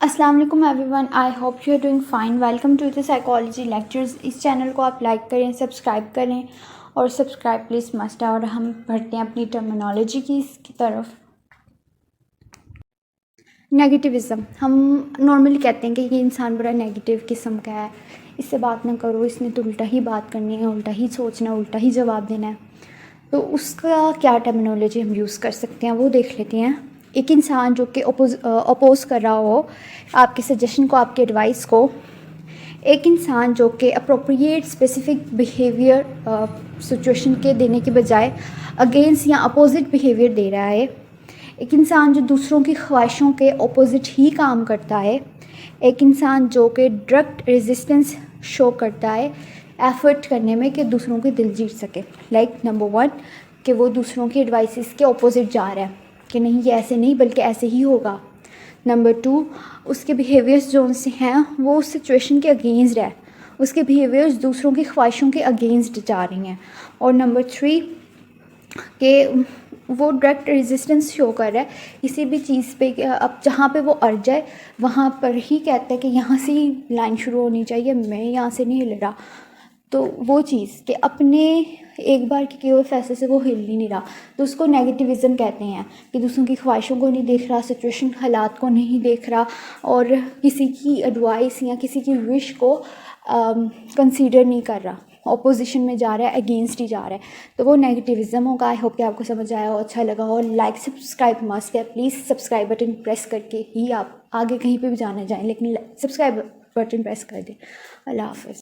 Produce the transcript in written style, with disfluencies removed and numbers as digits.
السلام علیکم everyone, I hope you are doing fine. Welcome to the psychology lectures. اس channel کو آپ لائک کریں، سبسکرائب کریں، اور سبسکرائب پلیز مسٹ ہے. اور ہم بڑھتے ہیں اپنی ٹرمینالوجی کی طرف. نیگیٹیوزم. ہم نارملی کہتے ہیں کہ یہ انسان بڑا نیگیٹیو قسم کا ہے، اس سے بات نہ کرو، اس نے تو الٹا ہی بات کرنی ہے، الٹا ہی سوچنا ہے، الٹا ہی جواب دینا ہے. تو اس کا کیا ٹرمینالوجی ہم یوز کر سکتے ہیں وہ دیکھ لیتے ہیں. ایک انسان جو کہ اپوز کر رہا ہو آپ کے سجیشن کو، آپ کے ایڈوائس کو. ایک انسان جو کہ اپروپریٹ اسپیسیفک بیہیویئر سچویشن کے دینے کے بجائے اگینسٹ یا اپوزٹ بیہیویئر دے رہا ہے. ایک انسان جو دوسروں کی خواہشوں کے اپوزٹ ہی کام کرتا ہے. ایک انسان جو کہ ڈائریکٹ ریزسٹنس شو کرتا ہے ایفرٹ کرنے میں کہ دوسروں کے دل جیت سکے. لائک نمبر 1 کہ وہ دوسروں کی ایڈوائسز کے اپوزٹ جا رہا ہے کہ نہیں یہ ایسے نہیں بلکہ ایسے ہی ہوگا. نمبر 2 اس کے بیہیویئرس جو ان سے ہیں وہ اس سچویشن کے اگینسٹ ہے، اس کے بیہیویئرس دوسروں کی خواہشوں کے اگینسٹ جا رہی ہیں. اور نمبر 3 کہ وہ ڈائریکٹ ریزسٹنس شو کر رہا ہے کسی بھی چیز پہ. اب جہاں پہ وہ اڑ جائے وہاں پر ہی کہتا ہے کہ یہاں سے ہی لائن شروع ہونی چاہیے، میں یہاں سے نہیں ہل رہا. تو وہ چیز کہ اپنے ایک بار کے کیے ہوئے فیصلے سے وہ ہل ہی نہیں رہا، تو اس کو نیگیٹیوزم کہتے ہیں کہ دوسروں کی خواہشوں کو نہیں دیکھ رہا، سچویشن حالات کو نہیں دیکھ رہا، اور کسی کی ایڈوائس یا کسی کی وش کو کنسیڈر نہیں کر رہا، اپوزیشن میں جا رہا ہے، اگینسٹ ہی جا رہا ہے. تو وہ نیگیٹیوزم ہوگا. آئی ہوپ کہ آپ کو سمجھ آیا ہو، اچھا لگا ہو. لائک سبسکرائب مسٹ ہے، پلیز سبسکرائب بٹن پریس کر کے ہی آپ آگے کہیں پہ بھی جانا جائیں، لیکن سبسکرائب بٹن پریس کر دیں. اللہ حافظ.